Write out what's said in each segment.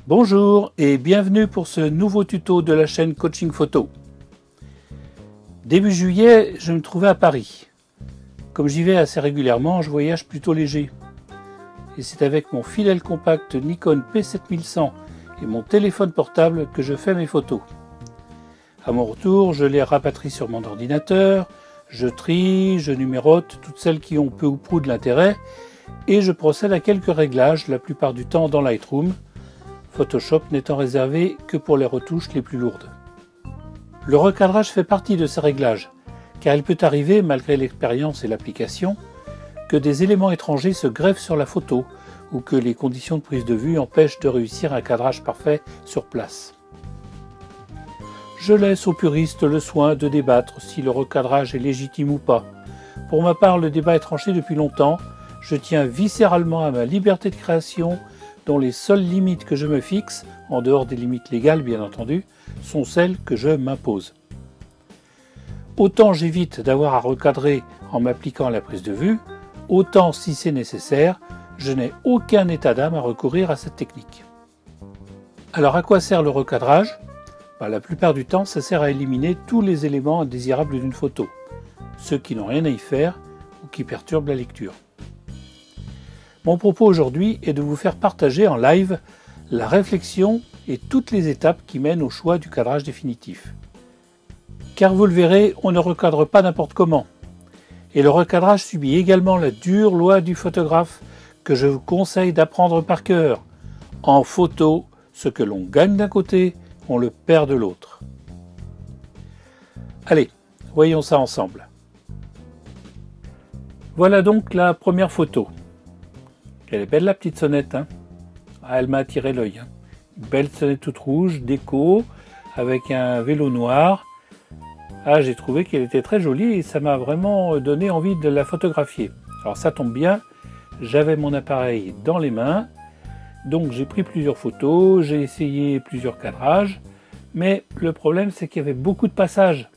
Bonjour et bienvenue pour ce nouveau tuto de la chaîne Coaching Photo. Début juillet, je me trouvais à Paris. Comme j'y vais assez régulièrement, je voyage plutôt léger. Et c'est avec mon fidèle compact Nikon P7100 et mon téléphone portable que je fais mes photos. À mon retour, je les rapatrie sur mon ordinateur, je trie, je numérote toutes celles qui ont peu ou prou de l'intérêt et je procède à quelques réglages, la plupart du temps dans Lightroom, Photoshop n'étant réservé que pour les retouches les plus lourdes. Le recadrage fait partie de ces réglages, car il peut arriver, malgré l'expérience et l'application, que des éléments étrangers se greffent sur la photo ou que les conditions de prise de vue empêchent de réussir un cadrage parfait sur place. Je laisse aux puristes le soin de débattre si le recadrage est légitime ou pas. Pour ma part, le débat est tranché depuis longtemps. Je tiens viscéralement à ma liberté de création, dont les seules limites que je me fixe, en dehors des limites légales bien entendu, sont celles que je m'impose. Autant j'évite d'avoir à recadrer en m'appliquant à la prise de vue, autant si c'est nécessaire, je n'ai aucun état d'âme à recourir à cette technique. Alors à quoi sert le recadrage ? La plupart du temps, ça sert à éliminer tous les éléments indésirables d'une photo, ceux qui n'ont rien à y faire ou qui perturbent la lecture. Mon propos aujourd'hui est de vous faire partager en live la réflexion et toutes les étapes qui mènent au choix du cadrage définitif. Car vous le verrez, on ne recadre pas n'importe comment. Et le recadrage subit également la dure loi du photographe que je vous conseille d'apprendre par cœur. En photo, ce que l'on gagne d'un côté, on le perd de l'autre. Allez, voyons ça ensemble. Voilà donc la première photo. Elle est belle la petite sonnette, hein. Elle m'a attiré l'œil. Une belle sonnette toute rouge, déco, avec un vélo noir. J'ai trouvé qu'elle était très jolie et ça m'a vraiment donné envie de la photographier. Alors ça tombe bien, j'avais mon appareil dans les mains, donc j'ai pris plusieurs photos, j'ai essayé plusieurs cadrages, mais le problème c'est qu'il y avait beaucoup de passages,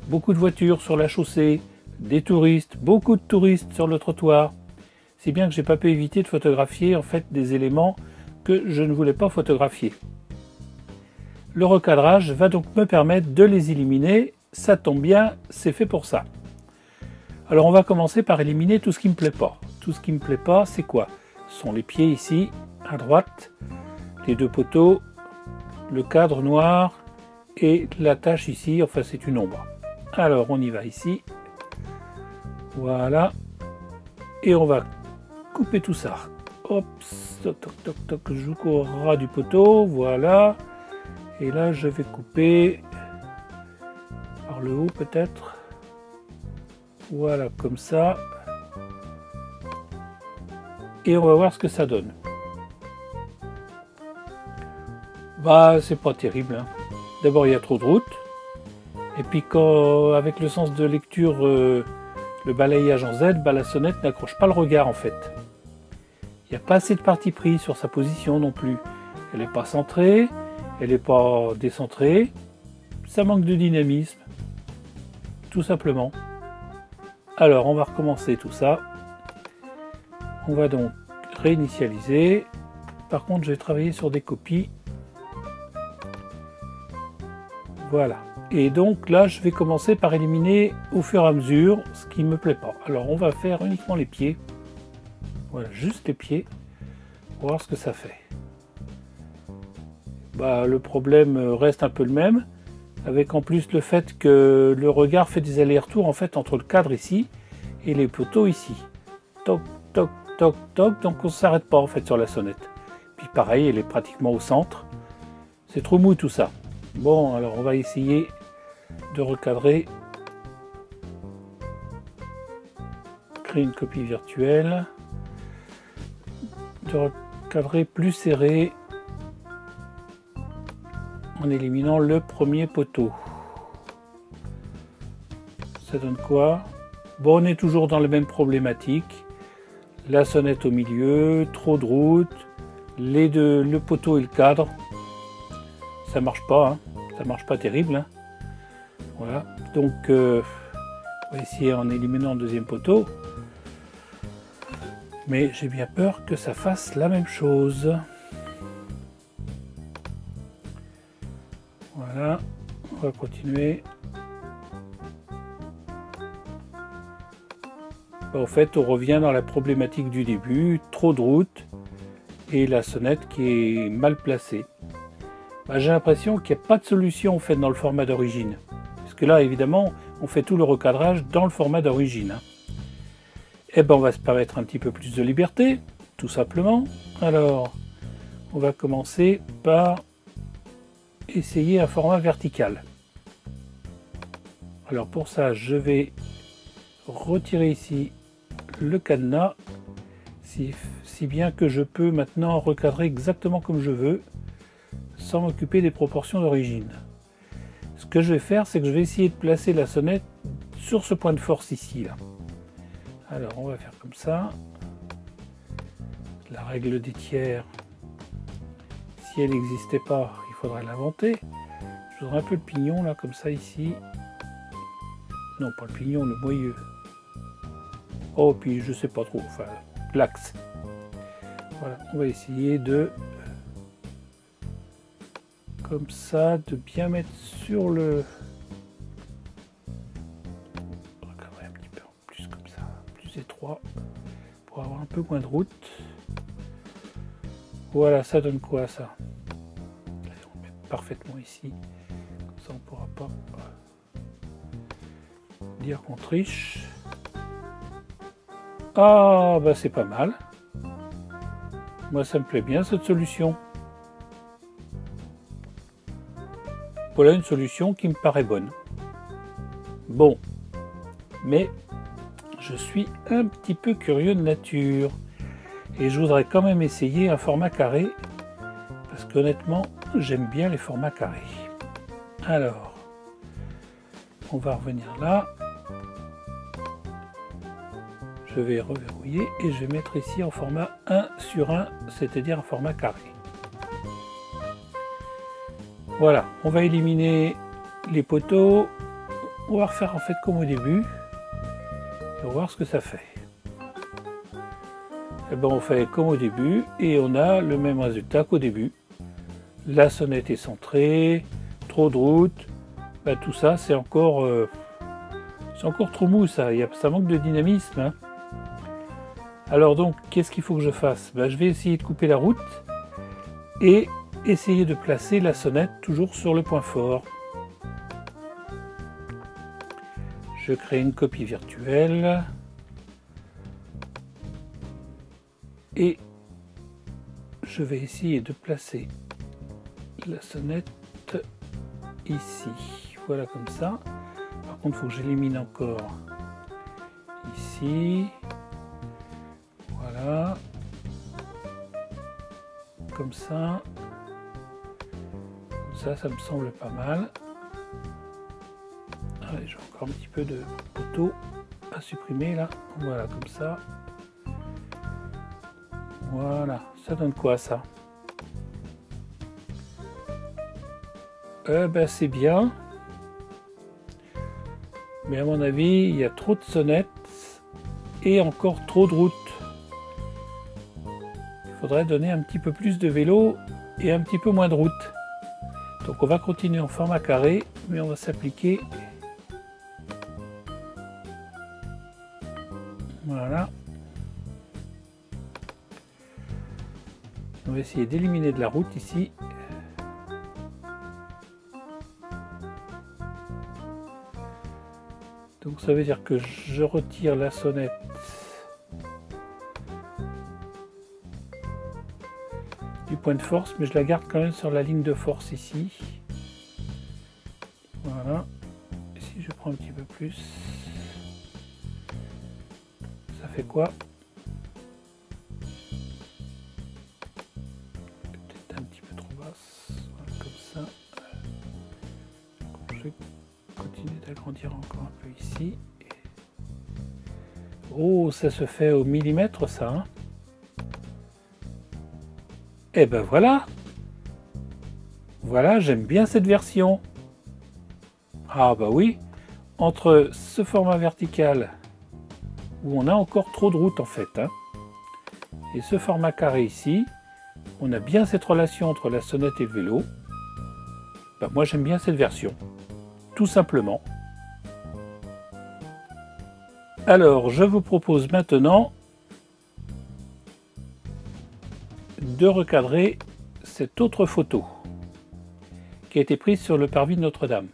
beaucoup de voitures sur la chaussée, des touristes, beaucoup de touristes sur le trottoir. Si bien que j'ai pas pu éviter de photographier en fait des éléments que je ne voulais pas photographier. Le recadrage va donc me permettre de les éliminer, ça tombe bien, c'est fait pour ça. Alors on va commencer par éliminer tout ce qui me plaît pas. Tout ce qui me plaît pas, c'est quoi? Ce sont les pieds ici, à droite, les deux poteaux, le cadre noir et la tache ici, enfin c'est une ombre. Alors on y va ici, voilà, et on va couper tout ça. Hop, toc toc toc, je coupe au ras du poteau, voilà. Et là je vais couper par le haut peut-être. Voilà, comme ça. Et on va voir ce que ça donne. C'est pas terrible, hein. D'abord il y a trop de route. Et puis avec le sens de lecture, le balayage en Z, la sonnette n'accroche pas le regard en fait. Il n'y a pas assez de parti pris sur sa position non plus. Elle n'est pas centrée, elle n'est pas décentrée. Ça manque de dynamisme, tout simplement. Alors on va recommencer tout ça. On va donc réinitialiser. Par contre je vais travailler sur des copies. Voilà. Et donc là je vais commencer par éliminer au fur et à mesure ce qui ne me plaît pas. Alors on va faire uniquement les pieds. Voilà, juste les pieds, pour voir ce que ça fait. Le problème reste un peu le même, avec en plus le fait que le regard fait des allers-retours en fait entre le cadre ici et les poteaux ici. Toc, toc, toc, toc, donc on ne s'arrête pas en fait sur la sonnette. Puis pareil, elle est pratiquement au centre. C'est trop mou tout ça. Bon, alors on va essayer de recadrer. Créer une copie virtuelle. De recadrer plus serré en éliminant le premier poteau. Ça donne quoi? Bon, on est toujours dans les mêmes problématiques. La sonnette au milieu, trop de route, le poteau et le cadre. Ça marche pas, hein. Ça marche pas terrible, hein. Voilà, donc on va essayer en éliminant le deuxième poteau. Mais j'ai bien peur que ça fasse la même chose. Voilà, on va continuer. En fait, on revient dans la problématique du début, trop de route et la sonnette qui est mal placée. J'ai l'impression qu'il n'y a pas de solution en fait dans le format d'origine. Parce que là, évidemment, on fait tout le recadrage dans le format d'origine. Et ben, on va se permettre un petit peu plus de liberté, tout simplement. Alors, on va commencer par essayer un format vertical. Alors pour ça, je vais retirer ici le cadenas, si bien que je peux maintenant recadrer exactement comme je veux, sans m'occuper des proportions d'origine. Ce que je vais faire, c'est que je vais essayer de placer la sonnette sur ce point de force ici. Là. Alors on va faire comme ça. La règle des tiers, si elle n'existait pas, il faudrait l'inventer. Je voudrais un peu le pignon là, comme ça ici. Non, pas le pignon, le moyeu. Oh, puis je sais pas trop, enfin, l'axe. Voilà, on va essayer de, comme ça, de bien mettre sur le... Recadrer un petit peu en plus, comme ça, plus étroit, pour avoir un peu moins de route. Voilà, ça donne quoi, ça? On met parfaitement ici, comme ça on pourra pas dire qu'on triche. Ah, bah c'est pas mal. Moi, ça me plaît bien cette solution. Voilà une solution qui me paraît bonne. Bon, mais je suis un petit peu curieux de nature. Et je voudrais quand même essayer un format carré. Parce qu'honnêtement, j'aime bien les formats carrés. Alors, on va revenir là. Je vais reverrouiller et je vais mettre ici en format 1 sur 1, c'est-à-dire un format carré. Voilà, on va éliminer les poteaux. On va refaire en fait comme au début. Et on va voir ce que ça fait. Et ben on fait comme au début et on a le même résultat qu'au début. La sonnette est centrée, trop de route. Ben, tout ça, c'est encore trop mou, ça manque de dynamisme. Hein. Alors donc, qu'est-ce qu'il faut que je fasse? Je vais essayer de couper la route et essayer de placer la sonnette toujours sur le point fort. Je crée une copie virtuelle et je vais essayer de placer la sonnette ici. Voilà comme ça. Par contre, il faut que j'élimine encore ici. Voilà, comme ça, ça me semble pas mal. Allez, j'ai encore un petit peu de poteau à supprimer là. Voilà, comme ça. Voilà, ça donne quoi ça? Ben c'est bien, mais à mon avis, il y a trop de sonnettes et encore trop de routes. Il faudrait donner un petit peu plus de vélo et un petit peu moins de route. Donc on va continuer en format carré, mais on va s'appliquer. Voilà. On va essayer d'éliminer de la route ici. Donc ça veut dire que je retire la sonnette du point de force, mais je la garde quand même sur la ligne de force ici. Voilà. Et si je prends un petit peu plus, ça fait quoi? Peut-être un petit peu trop basse. Voilà, comme ça. Je vais continuer d'agrandir encore un peu ici. Oh, ça se fait au millimètre, ça, hein? Et ben voilà. Voilà, j'aime bien cette version. Ah bah oui, entre ce format vertical, où on a encore trop de route en fait, hein, et ce format carré ici, on a bien cette relation entre la sonnette et le vélo. Ben, moi j'aime bien cette version, tout simplement. Alors je vous propose maintenant de recadrer cette autre photo qui a été prise sur le parvis de Notre-Dame.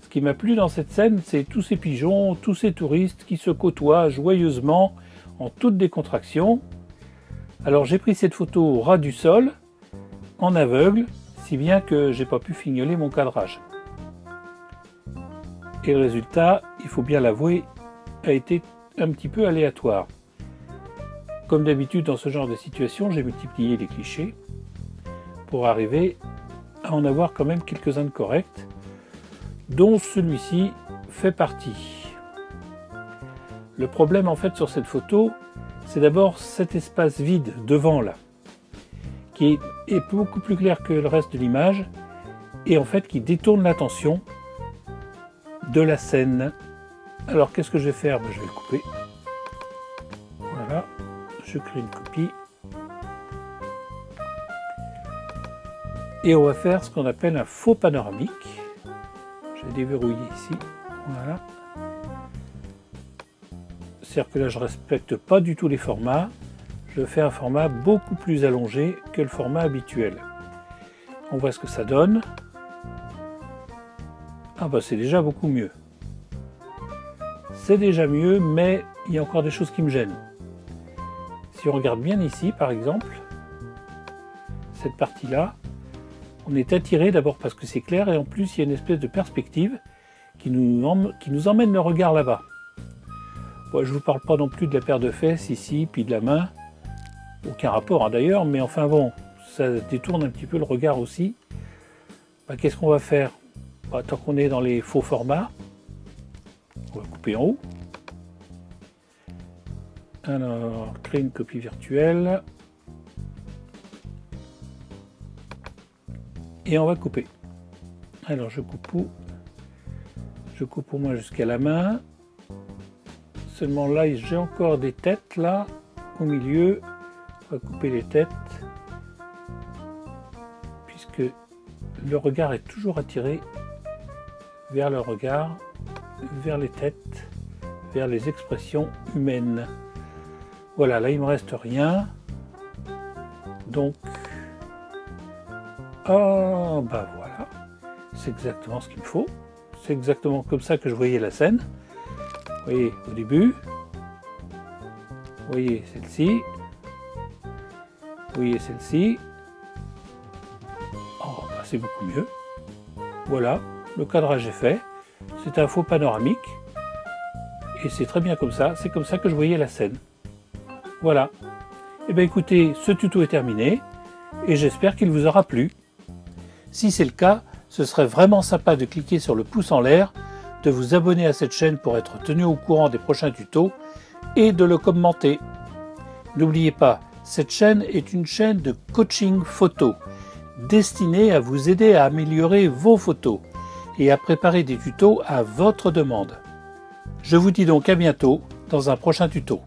Ce qui m'a plu dans cette scène, c'est tous ces pigeons, tous ces touristes qui se côtoient joyeusement en toute décontraction. Alors j'ai pris cette photo au ras du sol, en aveugle, si bien que j'ai pas pu fignoler mon cadrage. Et le résultat, il faut bien l'avouer, a été un petit peu aléatoire. Comme d'habitude dans ce genre de situation, j'ai multiplié les clichés pour arriver à en avoir quand même quelques-uns de corrects, dont celui-ci fait partie. Le problème en fait sur cette photo, c'est d'abord cet espace vide devant là, qui est beaucoup plus clair que le reste de l'image et en fait qui détourne l'attention de la scène. Alors qu'est-ce que je vais faire? Je vais le couper. Voilà, je crée une copie. Et on va faire ce qu'on appelle un faux panoramique. Je vais déverrouiller ici. Voilà. C'est-à-dire que là, je ne respecte pas du tout les formats. Je fais un format beaucoup plus allongé que le format habituel. On voit ce que ça donne. Ah bah c'est déjà beaucoup mieux. C'est déjà mieux, mais il y a encore des choses qui me gênent. Si on regarde bien ici, par exemple, cette partie-là, on est attiré d'abord parce que c'est clair et en plus il y a une espèce de perspective qui nous emmène le regard là-bas. Bon, je ne vous parle pas non plus de la paire de fesses ici, puis de la main. Aucun rapport hein, d'ailleurs, mais enfin bon, ça détourne un petit peu le regard aussi. Bah, qu'est-ce qu'on va faire? Bah, tant qu'on est dans les faux formats, on va couper en haut. Alors, créer une copie virtuelle. Et on va couper. Alors je coupe où? Je coupe au moins jusqu'à la main. Seulement là, j'ai encore des têtes là, au milieu. On va couper les têtes. Puisque le regard est toujours attiré vers le regard, vers les têtes, vers les expressions humaines. Voilà, là il ne me reste rien. Donc, ah bah voilà, c'est exactement ce qu'il me faut. C'est exactement comme ça que je voyais la scène. Vous voyez au début, vous voyez celle-ci, vous voyez celle-ci. Oh, bah c'est beaucoup mieux. Voilà, le cadrage est fait. C'est un faux panoramique. Et c'est très bien comme ça. C'est comme ça que je voyais la scène. Voilà. Et bien écoutez, ce tuto est terminé. Et j'espère qu'il vous aura plu. Si c'est le cas, ce serait vraiment sympa de cliquer sur le pouce en l'air, de vous abonner à cette chaîne pour être tenu au courant des prochains tutos et de le commenter. N'oubliez pas, cette chaîne est une chaîne de coaching photo, destinée à vous aider à améliorer vos photos et à préparer des tutos à votre demande. Je vous dis donc à bientôt dans un prochain tuto.